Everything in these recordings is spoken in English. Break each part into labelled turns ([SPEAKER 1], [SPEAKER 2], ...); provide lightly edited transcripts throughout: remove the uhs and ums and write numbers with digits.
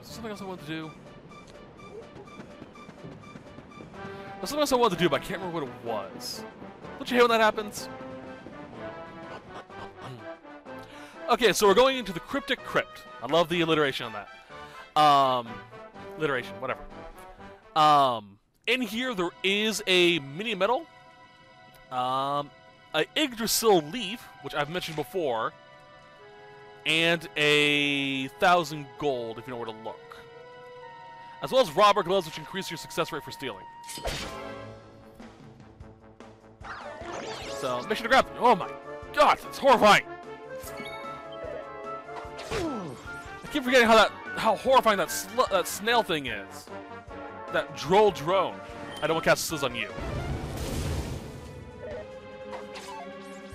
[SPEAKER 1] Is there something else I wanted to do? There's something else I wanted to do, but I can't remember what it was. Don't you hate when that happens? Okay, so we're going into the Cryptic Crypt. I love the alliteration on that. Alliteration, whatever. In here there is a mini medal, a Yggdrasil leaf, which I've mentioned before, and 1,000 gold if you know where to look. As well as robber gloves, which increase your success rate for stealing. So, mission to grab. Oh my god, that's horrifying! I keep forgetting how horrifying that snail thing is. That droll drone. I don't want to cast Sizz on you.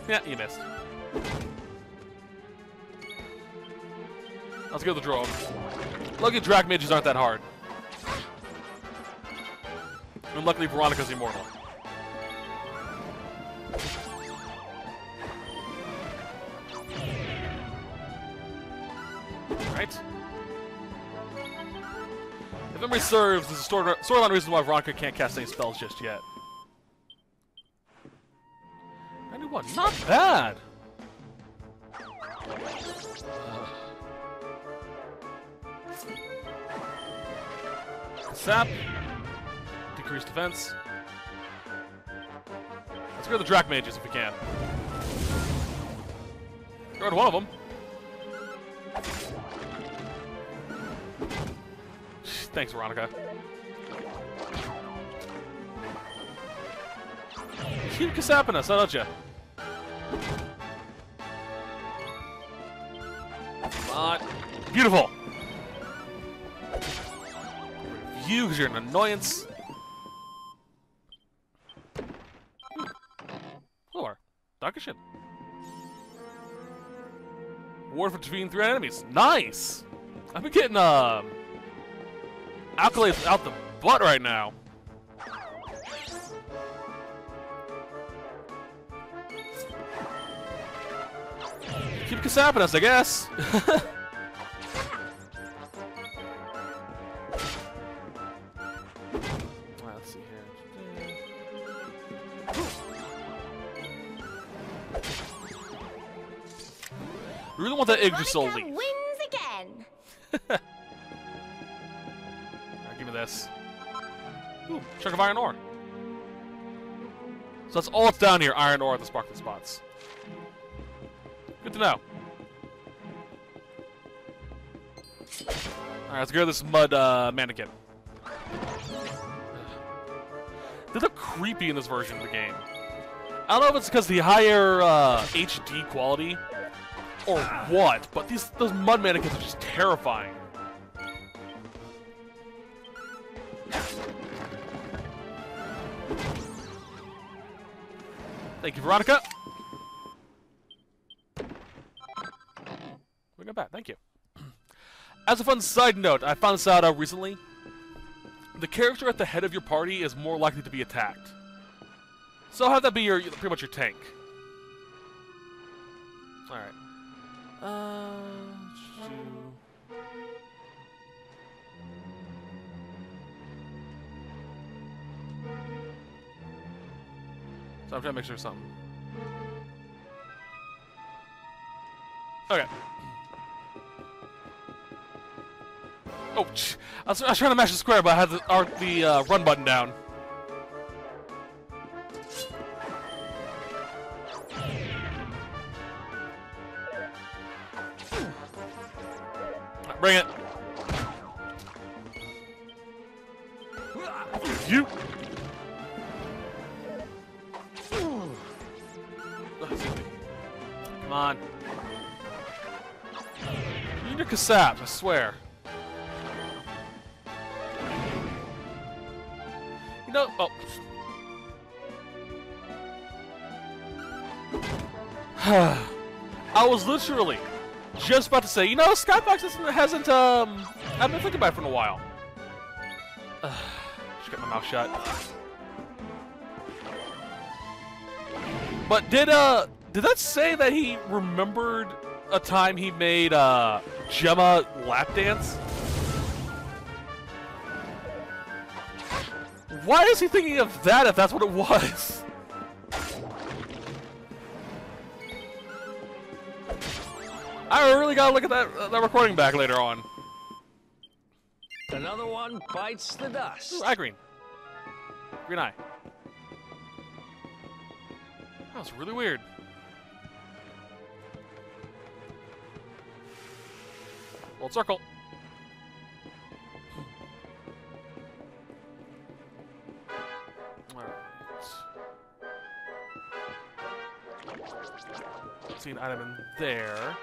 [SPEAKER 1] Yeah, you missed. Let's go with the drone. Luckily, drag mages aren't that hard. And luckily, Veronica's immortal. Alright. If memory serves, there's a storyline reason why Veronica can't cast any spells just yet. 91, not bad! Sap. Decreased defense. Let's go to the Drac Mages if we can. Go to one of them. Thanks, Veronica. You keep casapping us, don't you? Come on. Beautiful! You, because you're an annoyance. Floor. Dankeschön. War for defeating 3 enemies. Nice! I've been getting, accolades out the butt right now. Keep casapping us, I guess. Let's see here. We really want that Yggdrasil leaf.
[SPEAKER 2] Wins again.
[SPEAKER 1] Give me this. Ooh, chunk of iron ore. So that's all it's down here, iron ore in the sparkling spots. Good to know. Alright, let's go to this mud mannequin. They look creepy in this version of the game. I don't know if it's because the higher HD quality or what, but those mud mannequins are just terrifying. Thank you, Veronica. We got back. Thank you. As a fun side note, I found this out recently. The character at the head of your party is more likely to be attacked. So have that be your pretty much your tank. All right. So I'm trying to make sure of something. Okay. Oh, I was trying to mash the square, but I had the run button down. Right, bring it. You. Come on. You need a cassap, I swear. You know, oh. I was literally just about to say, you know, Skybox hasn't, I've been thinking about it for a while. Just get my mouth shut. But did that say that he remembered a time he made, Gemma lap dance? Why is he thinking of that if that's what it was? I really gotta look at that recording back later on.
[SPEAKER 2] Another one bites the dust.
[SPEAKER 1] Ooh, eye green. Green eye. That was really weird. Old circle. Alright. See an item in there.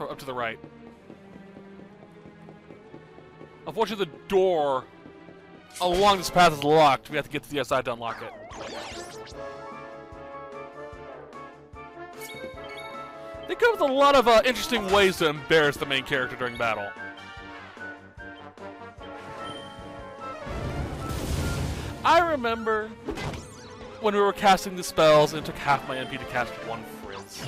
[SPEAKER 1] Up to the right. Unfortunately, the door along this path is locked. We have to get to the other side to unlock it. They come up with a lot of interesting ways to embarrass the main character during battle. I remember when we were casting the spells and it took half my MP to cast one Frizz.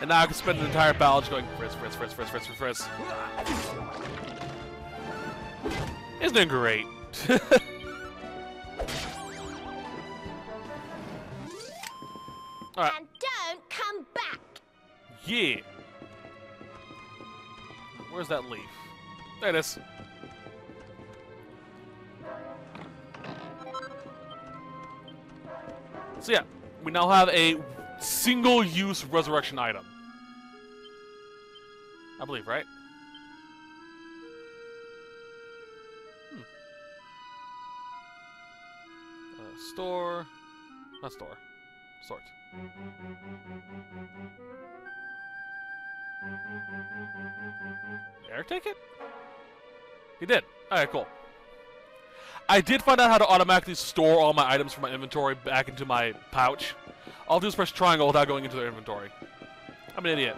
[SPEAKER 1] And now I can spend an entire battle just going Frizz, Frizz, Frizz, Frizz, Frizz, Frizz, Frizz. Isn't it great? Alright.
[SPEAKER 3] And don't come back!
[SPEAKER 1] Yeah. Where's that leaf? There it is. So yeah, we now have a single-use resurrection item. I believe, right? Store. Not store. Sort. Eric take it? He did. Alright, cool. I did find out how to automatically store all my items from my inventory back into my pouch. All I'll do is press triangle without going into their inventory. I'm an idiot.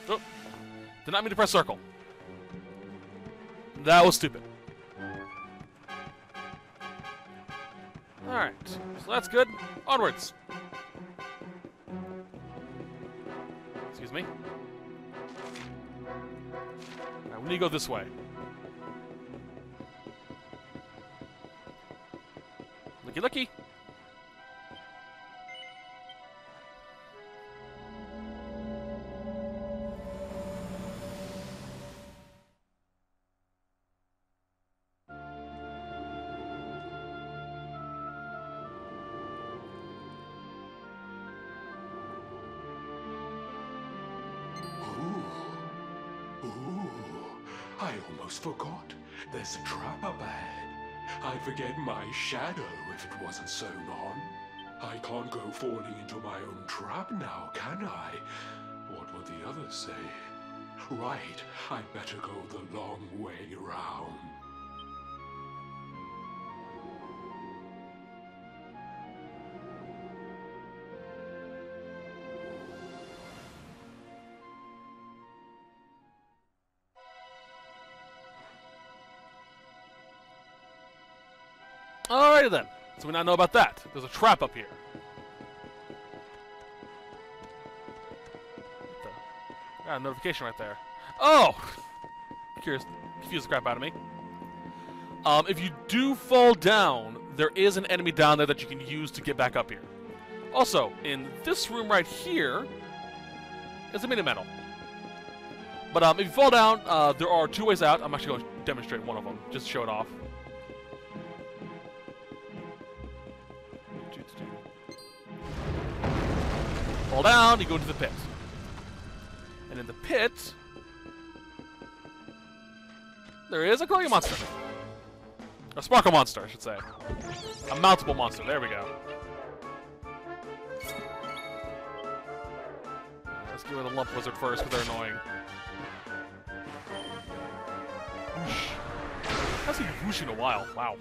[SPEAKER 1] Oh. Did not mean to press circle. That was stupid. Alright, so that's good. Onwards. Excuse me. Alright, we need to go this way. Looky looky.
[SPEAKER 4] I almost forgot. There's a trap up ahead. I'd forget my shadow if it wasn't sewn on. I can't go falling into my own trap now, can I? What would the others say? Right, I'd better go the long way around.
[SPEAKER 1] Alrighty then. So we now know about that. There's a trap up here. Got a notification right there. Oh! Confused the crap out of me. If you do fall down, there is an enemy down there that you can use to get back up here. Also, in this room right here is a mini medal. But if you fall down, there are two ways out. I'm actually going to demonstrate one of them, just to show it off. Fall down, you go into the pit. And in the pit, there is a glowing monster. A sparkle monster, I should say. A mountable monster, there we go. Let's get rid of the lump wizard first, because they're annoying. Whoosh. I haven't seen whoosh in a while, wow.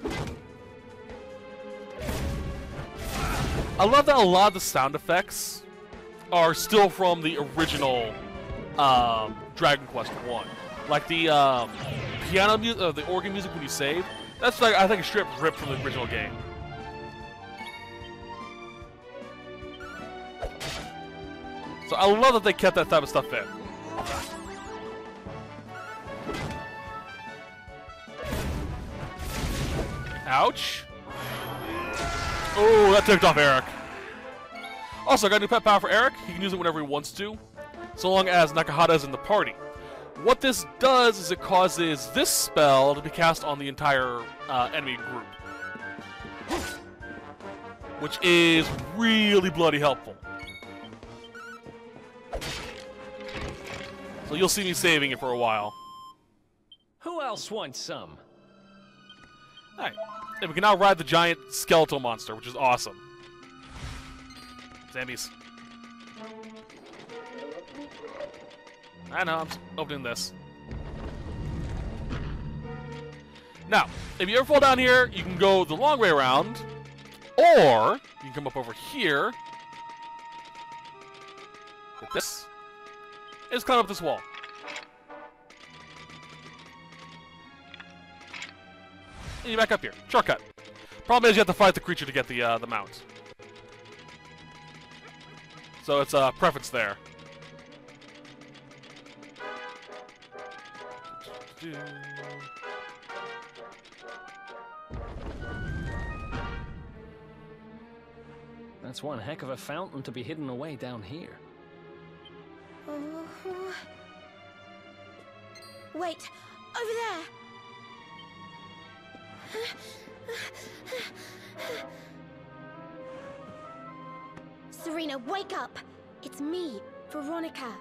[SPEAKER 1] I love that a lot of the sound effects are still from the original Dragon Quest I. Like the piano music, the organ music when you save, that's like, I think, a strip ripped from the original game. So I love that they kept that type of stuff in. Ouch. Oh, that ticked off Eric. Also, I got a new pet power for Eric. He can use it whenever he wants to, so long as Nakahata is in the party. What this does is it causes this spell to be cast on the entire enemy group, which is really bloody helpful. So you'll see me saving it for a while.
[SPEAKER 2] Who else wants some?
[SPEAKER 1] Alright. And we can now ride the giant skeletal monster, which is awesome. Zombies. I know, I'm opening this. Now, if you ever fall down here, you can go the long way around, or you can come up over here, hit this, and just climb up this wall. And you're back up here. Shortcut. Problem is you have to fight the creature to get the mount. So it's a preference there.
[SPEAKER 2] That's one heck of a fountain to be hidden away down here.
[SPEAKER 3] Wait, over there. Serena, wake up! It's me, Veronica.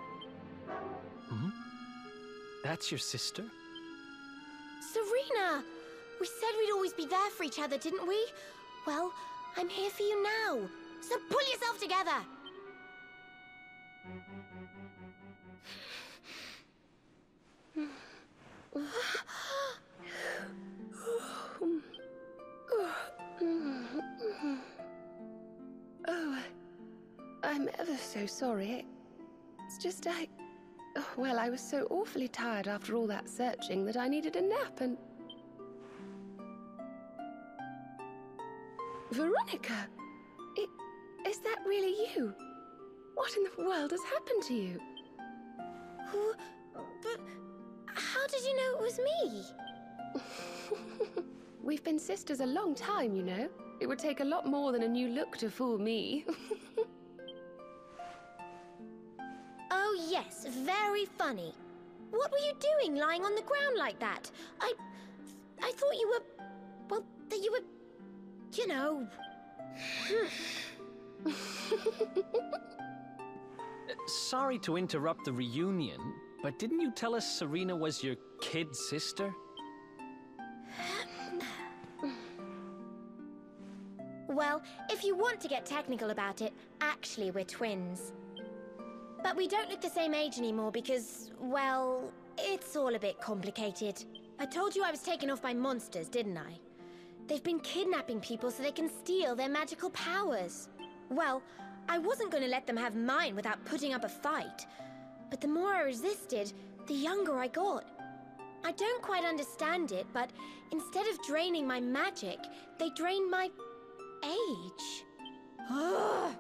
[SPEAKER 2] Hmm? That's your sister?
[SPEAKER 3] Serena! We said we'd always be there for each other, didn't we? Well, I'm here for you now. So pull yourself together!
[SPEAKER 5] Oh, I'm ever so sorry. It's just well, I was so awfully tired after all that searching that I needed a nap and... Veronica! Is that really you? What in the world has happened to you?
[SPEAKER 3] But how did you know it was me?
[SPEAKER 5] We've been sisters a long time, you know. It would take a lot more than a new look to fool me.
[SPEAKER 3] Oh yes, very funny. What were you doing lying on the ground like that? I thought you were... well, that you were... you know...
[SPEAKER 2] Sorry to interrupt the reunion, but didn't you tell us Serena was your kid sister?
[SPEAKER 3] Well, if you want to get technical about it, actually we're twins. But we don't look the same age anymore because, well, it's all a bit complicated. I told you I was taken off by monsters, didn't I? They've been kidnapping people so they can steal their magical powers. Well, I wasn't going to let them have mine without putting up a fight. But the more I resisted, the younger I got. I don't quite understand it, but instead of draining my magic, they drained my... age. Ugh.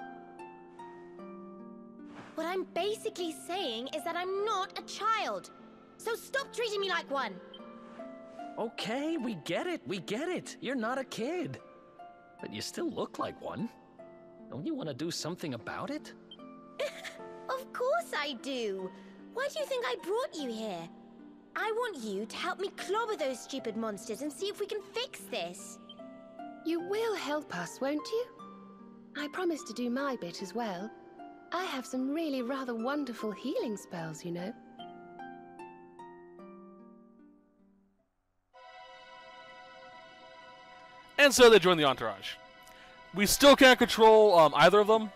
[SPEAKER 3] What I'm basically saying is that I'm not a child. So stop treating me like one.
[SPEAKER 2] Okay, we get it. You're not a kid. But you still look like one. Don't you want to do something about it?
[SPEAKER 3] Of course I do. Why do you think I brought you here? I want you to help me clobber those stupid monsters and see if we can fix this.
[SPEAKER 5] You will help us, won't you? I promise to do my bit as well. I have some really rather wonderful healing spells, you know.
[SPEAKER 1] And so they join the entourage. We still can't control either of them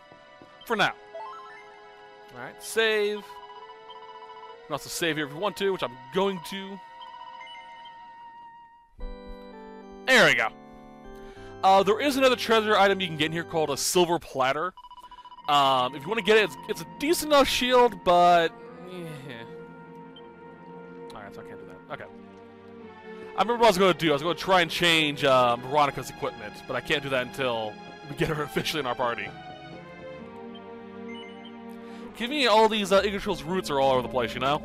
[SPEAKER 1] for now. Alright, save. You can also save here if you want to, which I'm going to. There we go. There is another treasure item you can get in here called a silver platter. If you want to get it, it's a decent enough shield, but... yeah. Alright, so I can't do that. Okay. I remember what I was going to do. I was going to try and change Veronica's equipment, but I can't do that until we get her officially in our party. Give me all these Yggdrasil's roots are all over the place, you know?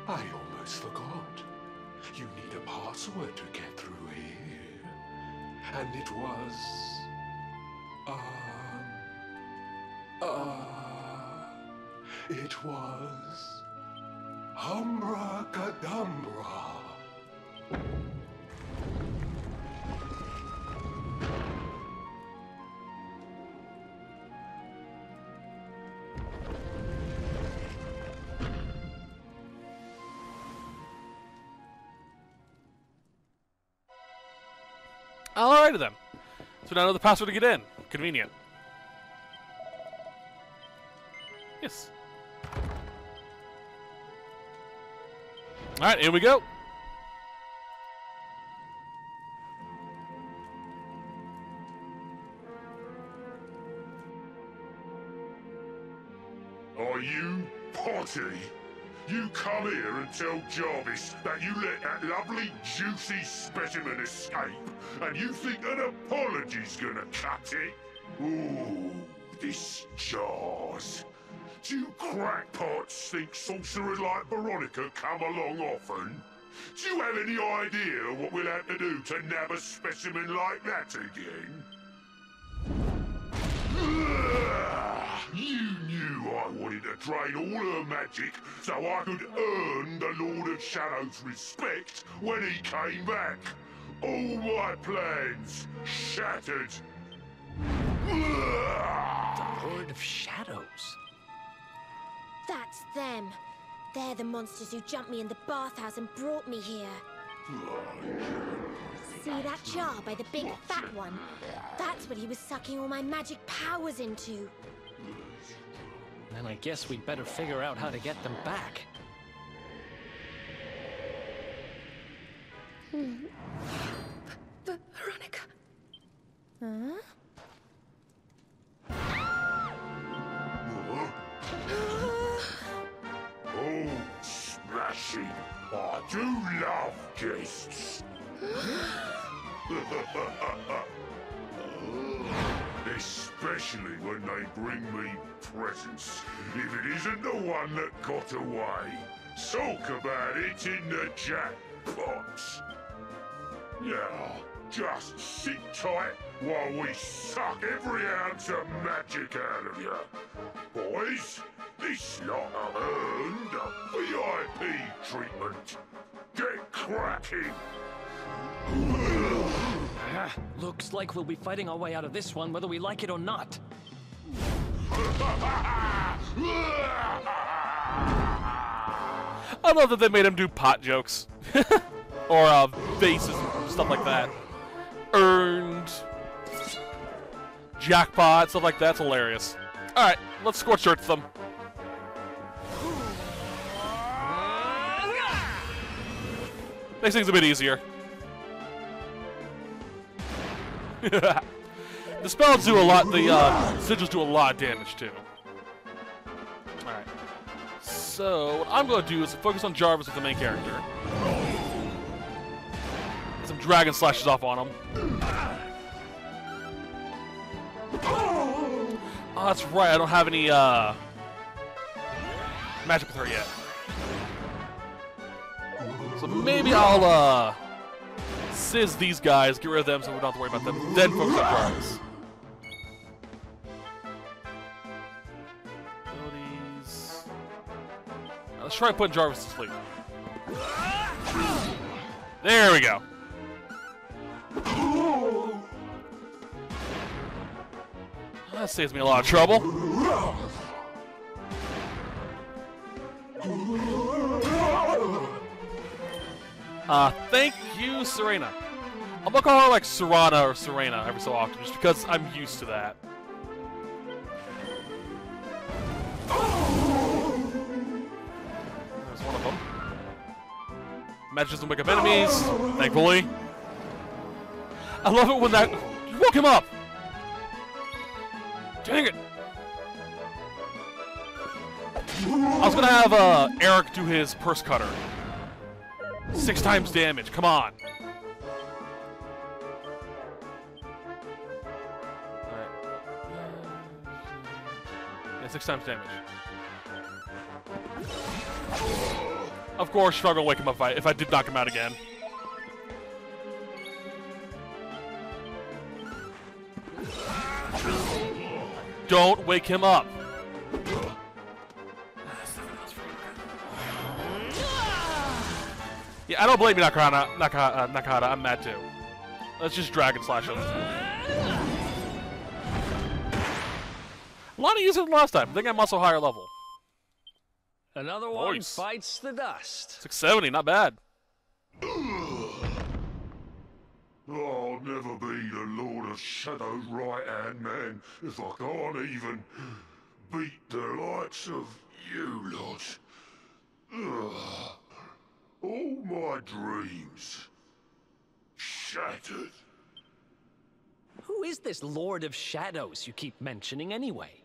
[SPEAKER 4] I almost forgot. You need a password to get through here. And it was... it was... Humbracadabra.
[SPEAKER 1] Alrighty then. So now I know the password to get in. Convenient. Yes. Alright, here we go.
[SPEAKER 6] Are you Potty? You come here and tell Jarvis that you let that lovely, juicy specimen escape, and you think an apology's gonna cut it? Ooh, this jars. Do you crackpots think sorcerers like Veronica come along often? Do you have any idea what we'll have to do to nab a specimen like that again? You knew I wanted to drain all her magic so I could earn the Lord of Shadow's respect when he came back. All my plans shattered.
[SPEAKER 2] The Lord of Shadows.
[SPEAKER 3] That's them. They're the monsters who jumped me in the bathhouse and brought me here. See that jar by the big fat one? That's what he was sucking all my magic powers into.
[SPEAKER 2] Then I guess we'd better figure out how to get them back.
[SPEAKER 5] Veronica.
[SPEAKER 3] Huh?
[SPEAKER 6] Oh, smashing. I do love guests. Especially when they bring me presents. If it isn't the one that got away. Talk about it in the jackpot. Now, just sit tight while we suck every ounce of magic out of you. Boys, this lot have earned a VIP treatment. Get cracking.
[SPEAKER 2] Looks like we'll be fighting our way out of this one whether we like it or not.
[SPEAKER 1] I love that they made him do pot jokes. Or faces and stuff like that. Earned. Jackpot, stuff like that's hilarious. Alright, let's scorch earth them. Makes things a bit easier. The spells do a lot, the sigils do a lot of damage too. Alright. So, what I'm going to do is focus on Jarvis as the main character. Get some dragon slashes off on him. Oh, that's right, I don't have any magic with her yet. So maybe I'll sizz these guys, get rid of them so we don't have to worry about them, then focus on Jarvis. Abilities. Let's try putting Jarvis to sleep. There we go. That saves me a lot of trouble. Thank you, Serena. I'm gonna call her like Serana or Serena every so often, just because I'm used to that. There's one of them. Magic doesn't wake up enemies, thankfully. I love it when that... You woke him up! Dang it! was gonna have Eric do his purse cutter. 6 times damage. Come on. Alright. Yeah, 6 times damage. Of course, struggle to wake him up if I did knock him out again. Don't wake him up. Yeah, I don't blame you, Nakahara. I'm mad too. Let's just Dragon Slash him. A lot easier than last time. I think I'm also higher level.
[SPEAKER 2] Another one bites the dust.
[SPEAKER 1] 670, not bad.
[SPEAKER 6] I'll never be the Lord of Shadow's right-hand man if I can't even beat the likes of you lot. Ugh. All my dreams shattered.
[SPEAKER 2] Who is this Lord of Shadows you keep mentioning anyway?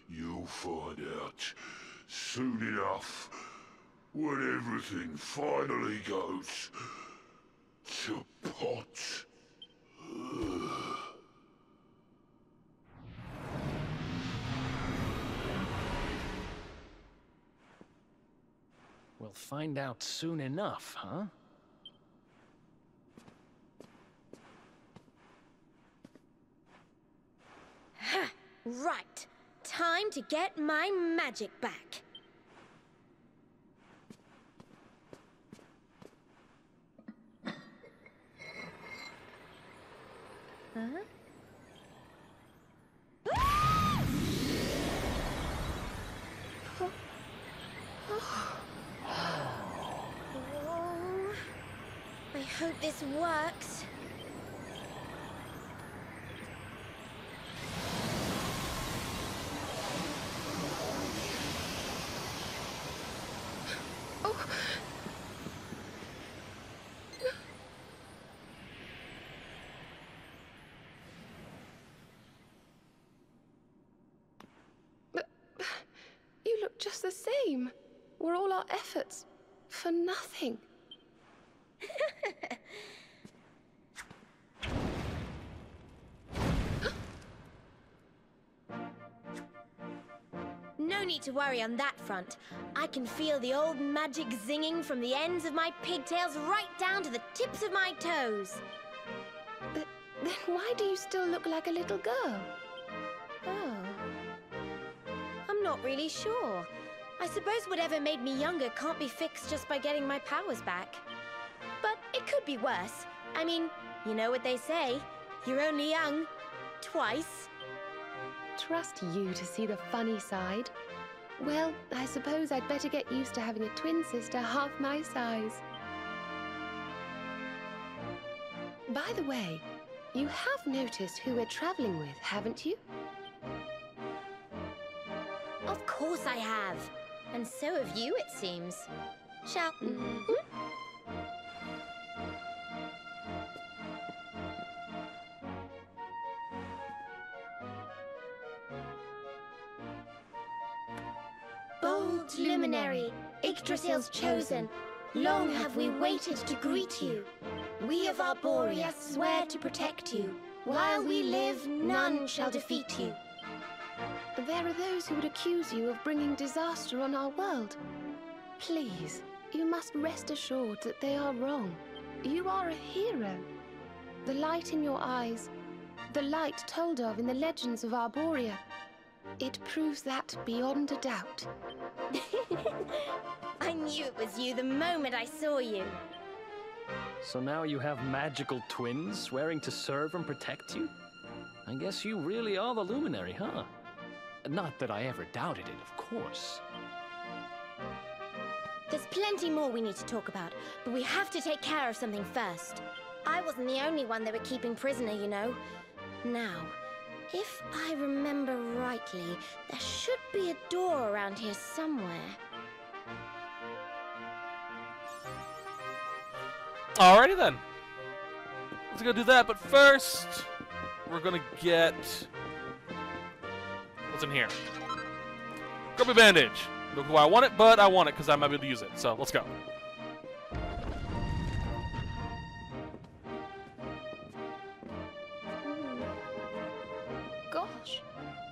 [SPEAKER 6] You'll find out soon enough when everything finally goes to pot.
[SPEAKER 2] We'll find out soon enough, huh?
[SPEAKER 3] Right. Time to get my magic back. Huh? Oh, I hope this works.
[SPEAKER 5] You look just the same. Were all our efforts for nothing?
[SPEAKER 3] No need to worry on that front. I can feel the old magic zinging from the ends of my pigtails right down to the tips of my toes.
[SPEAKER 5] Then why do you still look like a little girl?
[SPEAKER 3] Oh. I'm not really sure. I suppose whatever made me younger can't be fixed just by getting my powers back. But it could be worse. I mean, you know what they say. You're only young. Twice.
[SPEAKER 5] Trust you to see the funny side. Well, I suppose I'd better get used to having a twin sister half my size. By the way, you have noticed who we're traveling with, haven't you?
[SPEAKER 3] Of course I have. And so have you, it seems. Shall... Bold luminary, Yggdrasil's chosen, long have we waited to greet you. We of Arborea swear to protect you. While we live, none shall defeat you.
[SPEAKER 5] There are those who would accuse you of bringing disaster on our world. Please, you must rest assured that they are wrong. You are a hero. The light in your eyes, the light told of in the legends of Arborea, it proves that beyond a doubt.
[SPEAKER 3] I knew it was you the moment I saw you.
[SPEAKER 2] So now you have magical twins swearing to serve and protect you? I guess you really are the Luminary, huh? Not that I ever doubted it, of course.
[SPEAKER 3] There's plenty more we need to talk about, but we have to take care of something first. I wasn't the only one they were keeping prisoner, you know. Now, if I remember rightly, there should be a door around here somewhere.
[SPEAKER 1] Alrighty then. Let's go do that, but first, we're gonna get... what's in here? Grumpy Bandage. I don't know why I want it, but I want it because I might be able to use it. So let's go.
[SPEAKER 5] Gosh,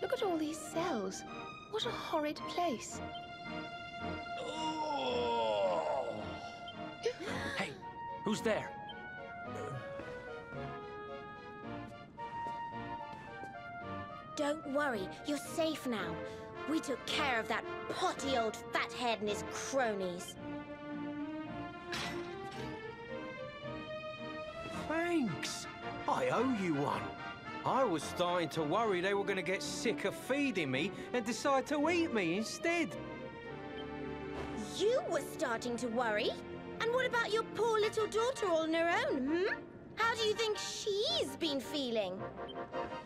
[SPEAKER 5] look at all these cells. What a horrid place.
[SPEAKER 2] Hey, who's there?
[SPEAKER 3] Don't worry, you're safe now. We took care of that potty old fathead and his cronies.
[SPEAKER 7] Thanks. I owe you one. I was starting to worry they were going to get sick of feeding me and decide to eat me instead.
[SPEAKER 3] You were starting to worry? And what about your poor little daughter all on her own, hmm? How do you think she's been feeling?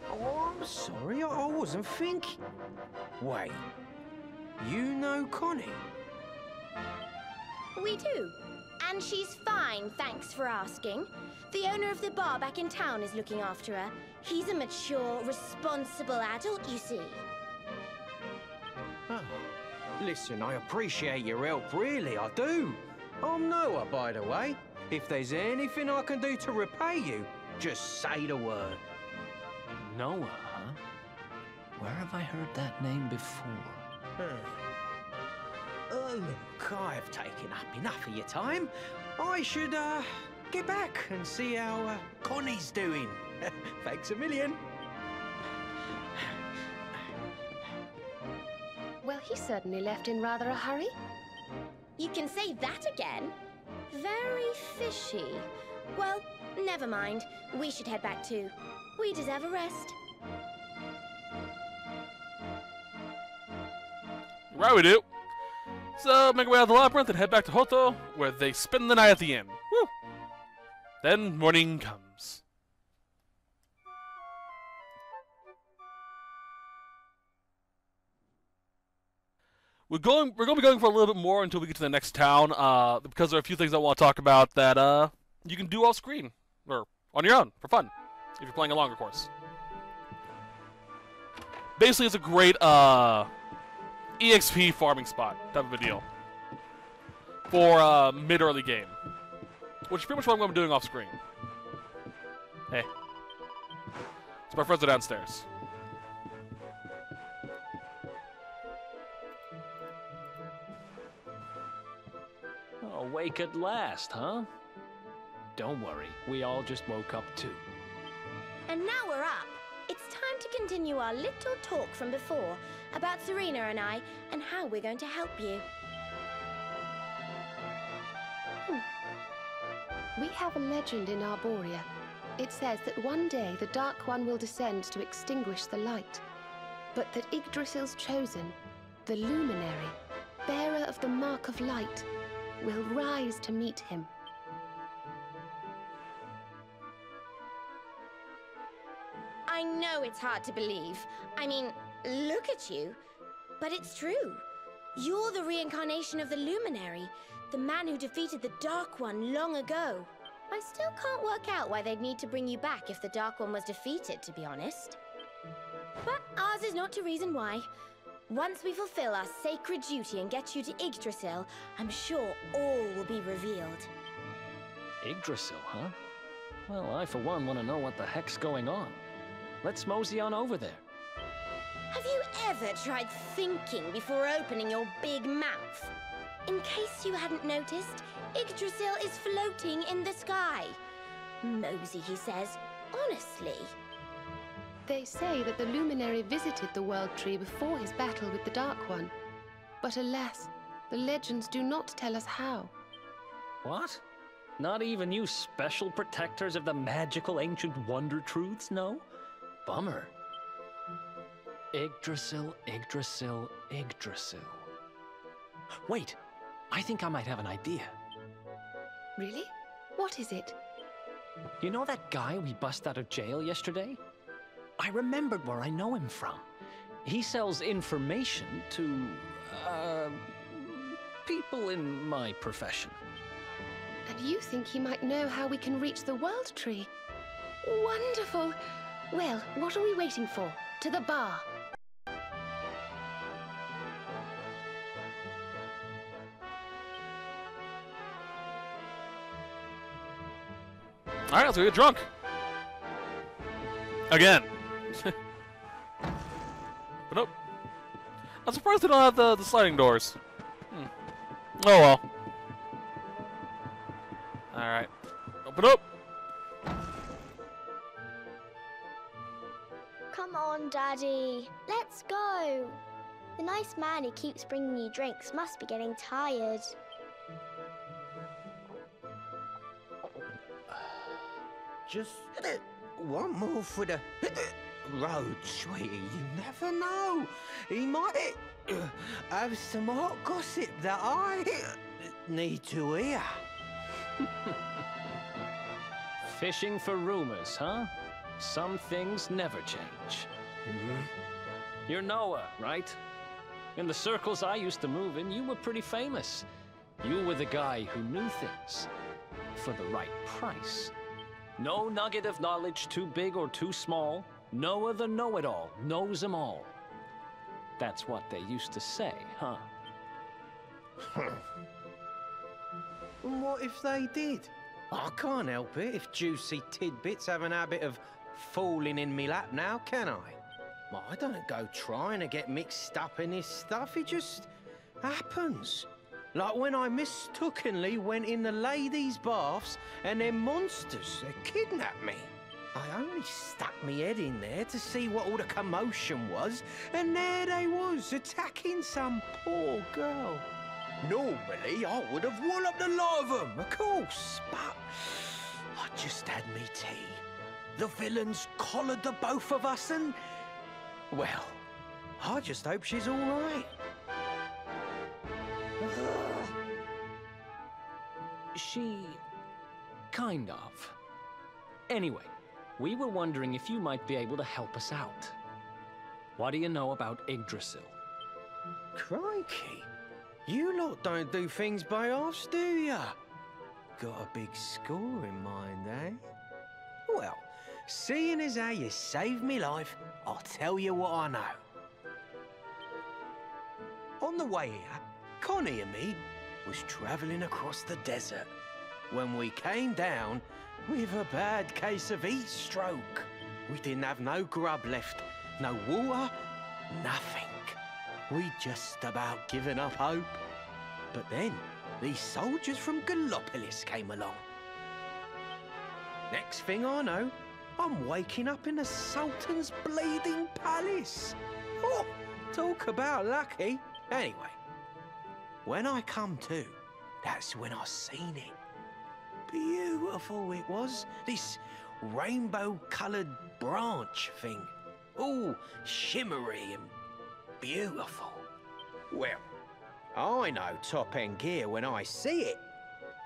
[SPEAKER 7] Oh, I'm sorry, I wasn't thinking. Wait, you know Connie?
[SPEAKER 3] We do. And she's fine, thanks for asking. The owner of the bar back in town is looking after her. He's a mature, responsible adult, you see.
[SPEAKER 7] Oh, listen, I appreciate your help, really, I do. I'm Noah, by the way. If there's anything I can do to repay you, just say the word.
[SPEAKER 2] Noah, huh? Where have I heard that name before?
[SPEAKER 7] Look, I've taken up enough of your time. I should, get back and see how, Connie's doing. Thanks a million.
[SPEAKER 5] Well, he certainly left in rather a hurry.
[SPEAKER 3] You can say that again? Very fishy. Well, never mind. We should head back too. We deserve a rest.
[SPEAKER 1] Right, we do. So, make our way out of the labyrinth and head back to Hoto, where they spend the night at the inn. Woo! Then morning comes. We're going to be going for a little bit more until we get to the next town, because there are a few things I want to talk about that you can do off screen or on your own for fun if you're playing a longer course. Basically, it's a great EXP farming spot type of a deal for mid-early game, which is pretty much what I'm going to be doing off screen. Hey, so my friends are downstairs.
[SPEAKER 2] Awake at last, huh? Don't worry, we all just woke up too.
[SPEAKER 3] And now we're up. It's time to continue our little talk from before about Serena and I and how we're going to help you.
[SPEAKER 5] We have a legend in Arborea. It says that one day the Dark One will descend to extinguish the light, but that Yggdrasil's chosen, the Luminary, bearer of the Mark of Light, will rise to meet him.
[SPEAKER 3] I know it's hard to believe. I mean, look at you. But it's true. You're the reincarnation of the Luminary, the man who defeated the Dark One long ago. I still can't work out why they'd need to bring you back if the Dark One was defeated, to be honest. But ours is not to reason why. Once we fulfill our sacred duty and get you to Yggdrasil, I'm sure all will be revealed.
[SPEAKER 2] Yggdrasil, huh? Well, I for one want to know what the heck's going on. Let's mosey on over there.
[SPEAKER 3] Have you ever tried thinking before opening your big mouth? In case you hadn't noticed, Yggdrasil is floating in the sky. Mosey, he says. Honestly.
[SPEAKER 5] They say that the Luminary visited the World Tree before his battle with the Dark One. But alas, the legends do not tell us how.
[SPEAKER 2] What? Not even you special protectors of the magical ancient wonder truths, no? Bummer. Yggdrasil, Yggdrasil, Yggdrasil. Wait, I think I might have an idea.
[SPEAKER 5] Really? What is it?
[SPEAKER 2] You know that guy we bust out of jail yesterday? I remembered where I know him from. He sells information to, people in my profession.
[SPEAKER 5] And you think he might know how we can reach the World Tree? Wonderful! Well, what are we waiting for? To the bar!
[SPEAKER 1] Alright, let's go get drunk. Again. But nope. I'm surprised they don't have the sliding doors. Oh well. Alright. Open up!
[SPEAKER 8] Come on, Daddy. Let's go. The nice man who keeps bringing you drinks must be getting tired.
[SPEAKER 7] Just one more for the road, sweetie. You never know. He might have some hot gossip that I need to hear.
[SPEAKER 2] Fishing for rumors, huh? Some things never change. You're Noah, right? In the circles I used to move in, you were pretty famous. You were the guy who knew things for the right price. No nugget of knowledge too big or too small. Noah the know-it-all knows them all. That's what they used to say, huh?
[SPEAKER 7] And what if they did? I can't help it if juicy tidbits have an habit of falling in me lap now, can I? Well, I don't go trying to get mixed up in this stuff, it just happens. Like when I mistakenly went in the ladies' baths and them monsters, they kidnapped me. I only stuck me head in there to see what all the commotion was, and there they was, attacking some poor girl. Normally, I would have walloped a lot of them, of course, but I just had me tea. The villains collared the both of us and, well, I just hope she's all right.
[SPEAKER 2] She... kind of. Anyway, we were wondering if you might be able to help us out. What do you know about Yggdrasil?
[SPEAKER 7] Crikey. You lot don't do things by halves, do ya? Got a big score in mind, eh? Well, seeing as how you saved me life, I'll tell you what I know. On the way here, Connie and me was travelling across the desert when we came down with a bad case of heat stroke. We didn't have no grub left, no water, nothing. We'd just about given up hope. But then, these soldiers from Gallopolis came along. Next thing I know, I'm waking up in the Sultan's bleeding palace. Oh, talk about lucky. Anyway, when I come to, that's when I seen it. Beautiful it was, this rainbow-coloured branch thing. All shimmery and beautiful. Well, I know top-end gear when I see it.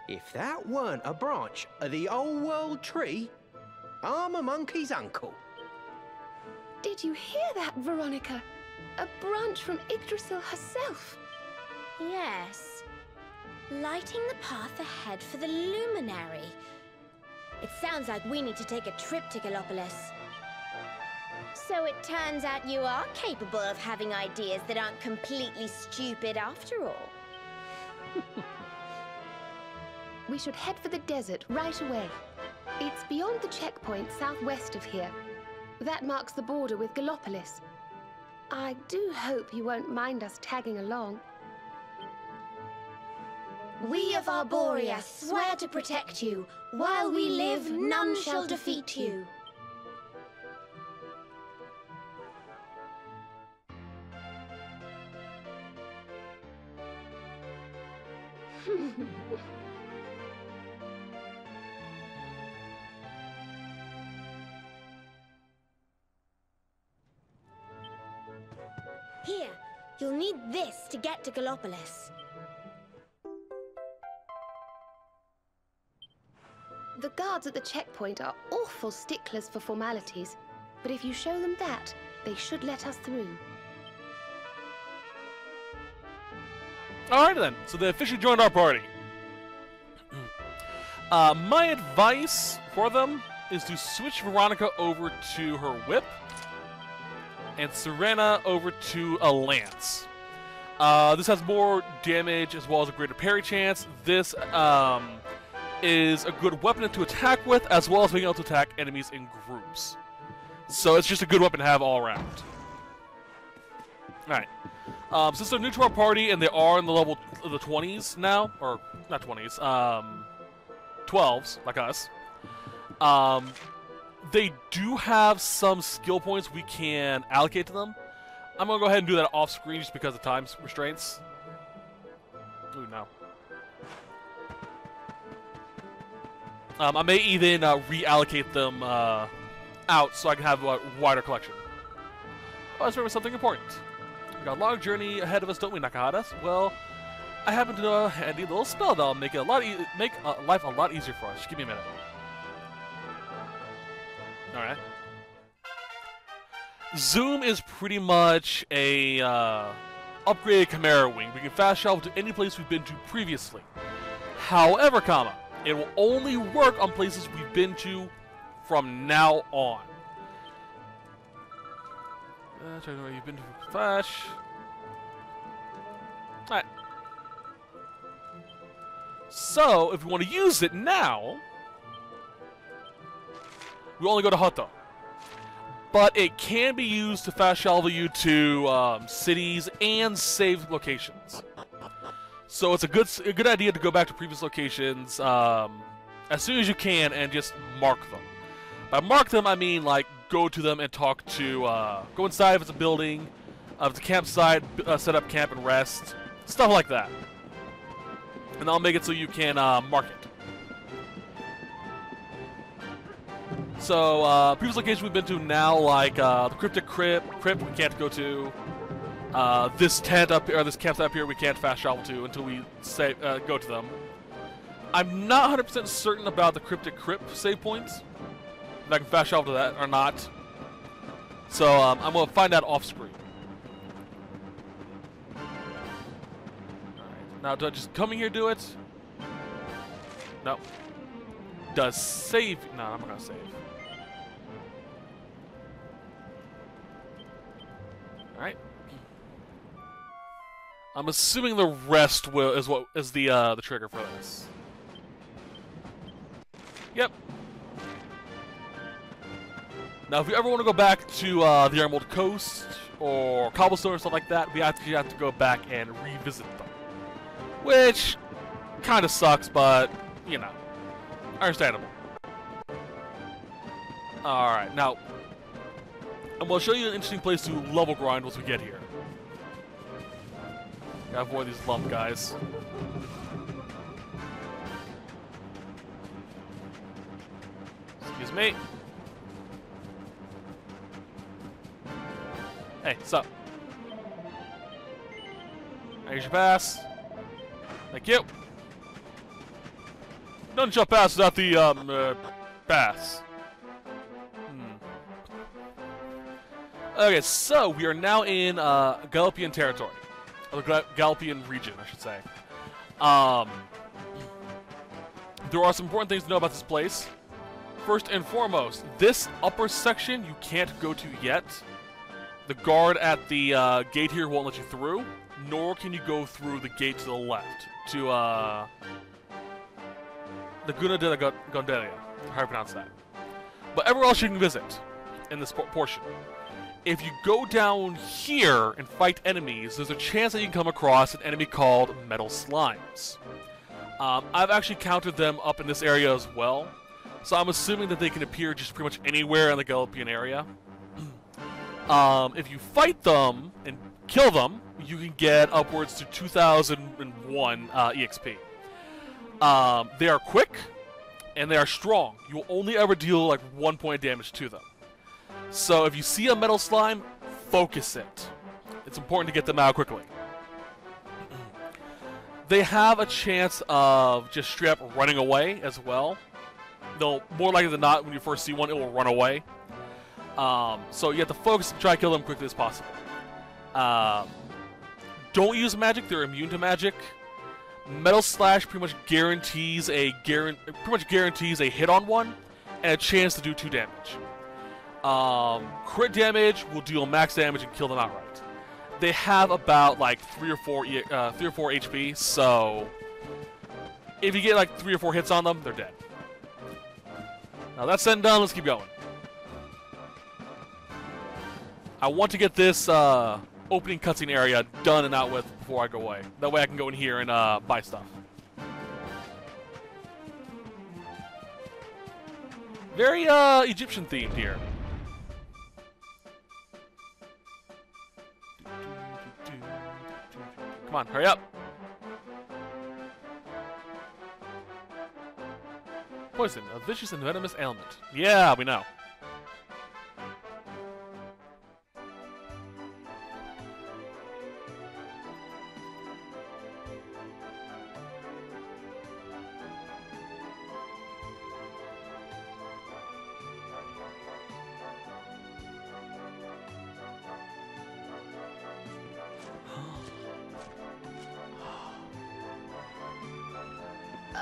[SPEAKER 7] If that weren't a branch of the old world tree, I'm a monkey's uncle.
[SPEAKER 5] Did you hear that, Veronica? A branch from Yggdrasil herself.
[SPEAKER 3] Yes. Lighting the path ahead for the luminary. It sounds like we need to take a trip to Gallopolis. So it turns out you are capable of having ideas that aren't completely stupid after all.
[SPEAKER 5] We should head for the desert right away. It's beyond the checkpoint southwest of here. That marks the border with Gallopolis. I do hope you won't mind us tagging along.
[SPEAKER 3] We of Arborea swear to protect you. While we live, none shall defeat you. Here, you'll need this to get to Gallopolis.
[SPEAKER 5] The guards at the checkpoint are awful sticklers for formalities, but if you show them that, they should let us through.
[SPEAKER 1] Alright then, so they officially joined our party. My advice for them is to switch Veronica over to her whip, and Serena over to a lance. This has more damage as well as a greater parry chance. This is a good weapon to attack with, as well as being able to attack enemies in groups. So it's just a good weapon to have all around. Alright. Since they're new to our party and they are in the level the 20s now, or not 20s, 12s, like us, they do have some skill points we can allocate to them. I'm going to go ahead and do that off screen just because of time restraints. Ooh, no. I may even reallocate them out so I can have a wider collection. Oh, let's remember something important. We got a long journey ahead of us, don't we, Nakahara? Well, I happen to know a handy little spell that'll make it a lot life a lot easier for us. Just give me a minute. All right. Zoom is pretty much a upgraded Chimera Wing. We can fast travel to any place we've been to previously. However, it will only work on places we've been to from now on. Check where you've been to Flash. Alright. So, if we want to use it now, we only go to Hoto. But it can be used to fast travel you to cities and save locations. So it's a good idea to go back to previous locations as soon as you can and just mark them. By mark them, I mean like go to them and talk to, go inside if it's a building, if it's a campsite, set up camp and rest, stuff like that. And I'll make it so you can mark it. So, previous locations we've been to now, like the Cryptic Crypt we can't go to. This tent up here, or this campsite up here, we can't fast travel to until we go to them. I'm not 100% certain about the Cryptic Crypt save points. If I can fast travel to that or not. So I'm going to find out off screen. Alright, now do I just come in here do it? No. Does save? No, I'm not going to save. Alright. I'm assuming the rest is the trigger for this. Yep. Now, if you ever want to go back to the Emerald Coast or Cobblestone or stuff like that, we actually have to go back and revisit them, which kind of sucks, but you know, understandable. All right, now I'm going to show you an interesting place to level grind once we get here. Gotta avoid these lump guys. Excuse me. Hey, what's up? Here's your pass. Thank you. Don't jump past without the pass. Okay, so we are now in Galopian territory. Or the Galopian region, I should say. There are some important things to know about this place. First and foremost, this upper section you can't go to yet. The guard at the gate here won't let you through, nor can you go through the gate to the left, to the Guna de la Gondelia, how do I pronounce that. But everywhere else you can visit in this portion. If you go down here and fight enemies, there's a chance that you can come across an enemy called Metal Slimes. I've actually counted them up in this area as well, so I'm assuming that they can appear just pretty much anywhere in the Galopian area. If you fight them and kill them, you can get upwards to 2001 EXP. They are quick, and they are strong. You will only ever deal like 1 point of damage to them. So if you see a Metal Slime, focus it. It's important to get them out quickly. They have a chance of just straight up running away as well. Though more likely than not, when you first see one, it will run away. So you have to focus and try to kill them quickly as possible. Don't use magic; they're immune to magic. Metal Slash pretty much guarantees a hit on one and a chance to do 2 damage. Crit damage will deal max damage and kill them outright. They have about like 3 or 4 HP, so If you get like 3 or 4 hits on them, they're dead. Now that's said and done, let's keep going. I want to get this opening cutscene area done and out with before I go away. That way I can go in here and buy stuff. Very Egyptian themed here. Come on, hurry up. Poison, a vicious and venomous ailment. Yeah, we know.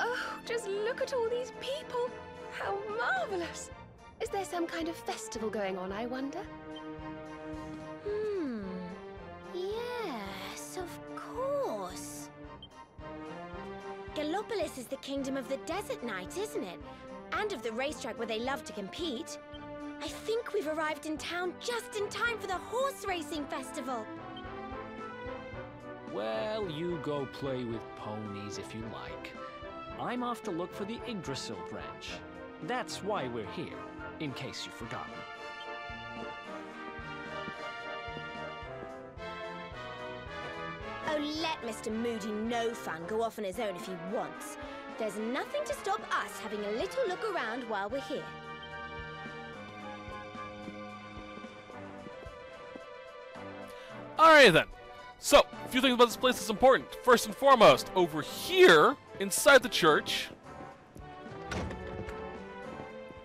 [SPEAKER 5] Oh, just look at all these people! How marvelous! Is there some kind of festival going on, I wonder?
[SPEAKER 3] Yes, of course. Gallopolis is the kingdom of the desert knight, isn't it? And of the racetrack where they love to compete. I think we've arrived in town just in time for the horse racing festival.
[SPEAKER 2] Well, you go play with ponies if you like. I'm off to look for the Yggdrasil branch. That's why we're here, in case you've forgotten.
[SPEAKER 3] Oh, let Mr. Moody No Fun go off on his own if he wants. There's nothing to stop us having a little look around while we're here.
[SPEAKER 1] Alright then. So, a few things about this place that's important. First and foremost, over here, inside the church,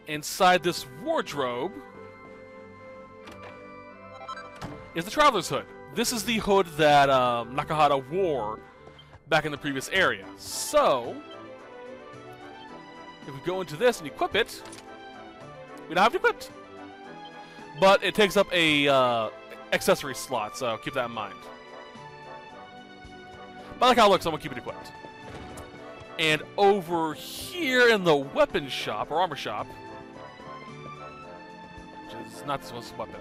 [SPEAKER 1] inside this wardrobe, is the Traveler's Hood. This is the hood that Nakahara wore back in the previous area. So, if we go into this and equip it, we don't have it equipped. But it takes up a accessory slot, so keep that in mind. But I like how it looks, so I'm going to keep it equipped. And over here in the weapon shop, or armor shop, which is not this one's weapon,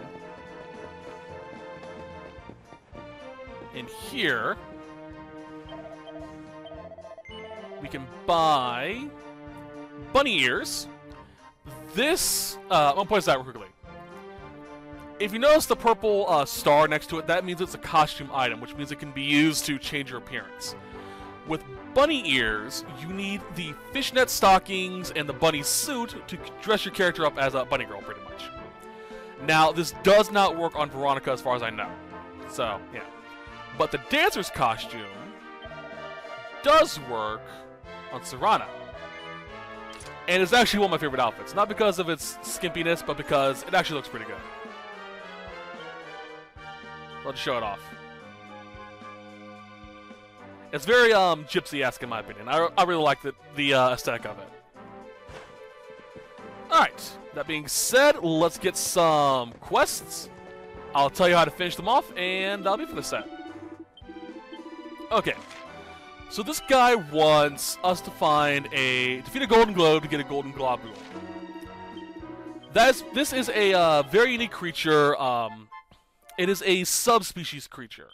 [SPEAKER 1] in here, we can buy bunny ears. This, I'm going to point this out real quickly. If you notice the purple star next to it, that means it's a costume item, which means it can be used to change your appearance. With bunny ears, you need the fishnet stockings and the bunny suit to dress your character up as a bunny girl, pretty much. Now, this does not work on Veronica as far as I know. So, yeah. But the dancer's costume does work on Serana. And it's actually one of my favorite outfits. Not because of its skimpiness, but because it actually looks pretty good. Let's show it off. It's very gypsy-esque in my opinion. I really like the aesthetic of it. Alright, that being said, let's get some quests. I'll tell you how to finish them off, and that'll be for the set. Okay. So this guy wants us to defeat a golden globe to get a golden globule. This is a very unique creature. It is a subspecies creature.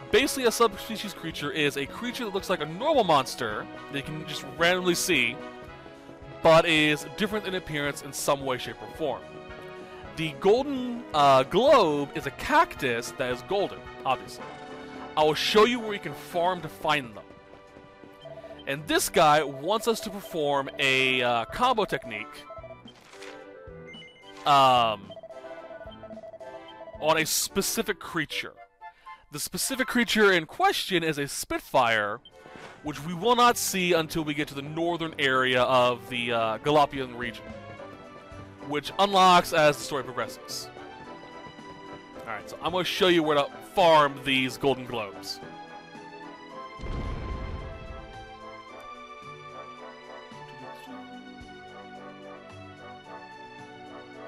[SPEAKER 1] Basically, a subspecies creature is a creature that looks like a normal monster that you can just randomly see, but is different in appearance in some way, shape, or form. The golden globe is a cactus that is golden, obviously. I will show you where you can farm to find them. And this guy wants us to perform a combo technique on a specific creature. The specific creature in question is a Spitfire, which we will not see until we get to the northern area of the Galopian region, which unlocks as the story progresses. Alright, so I'm going to show you where to farm these golden globes.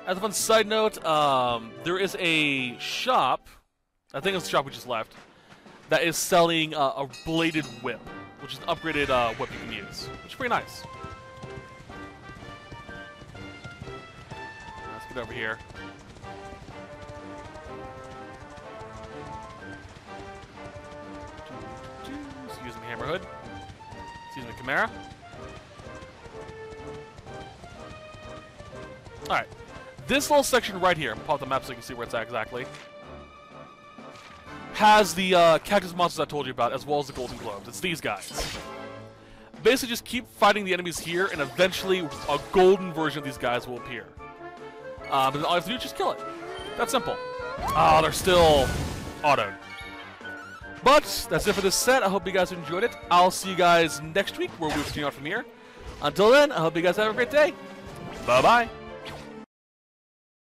[SPEAKER 1] As a fun side note, there is a shop, I think it's the shop we just left, that is selling a bladed whip, which is an upgraded whip you can use, which is pretty nice. Let's get over here. Excuse me, Hammerhood. Excuse me, Chimera. Alright. This little section right here, I'm gonna pop the map so you can see where it's at exactly, has the cactus monsters I told you about, as well as the golden globes. It's these guys. Basically, just keep fighting the enemies here, and eventually a golden version of these guys will appear. But then all you have to do is just kill it. That's simple. Oh, they're still autoed. But that's it for this set. I hope you guys enjoyed it. I'll see you guys next week, where we'll continue on from here. Until then, I hope you guys have a great day. Bye-bye.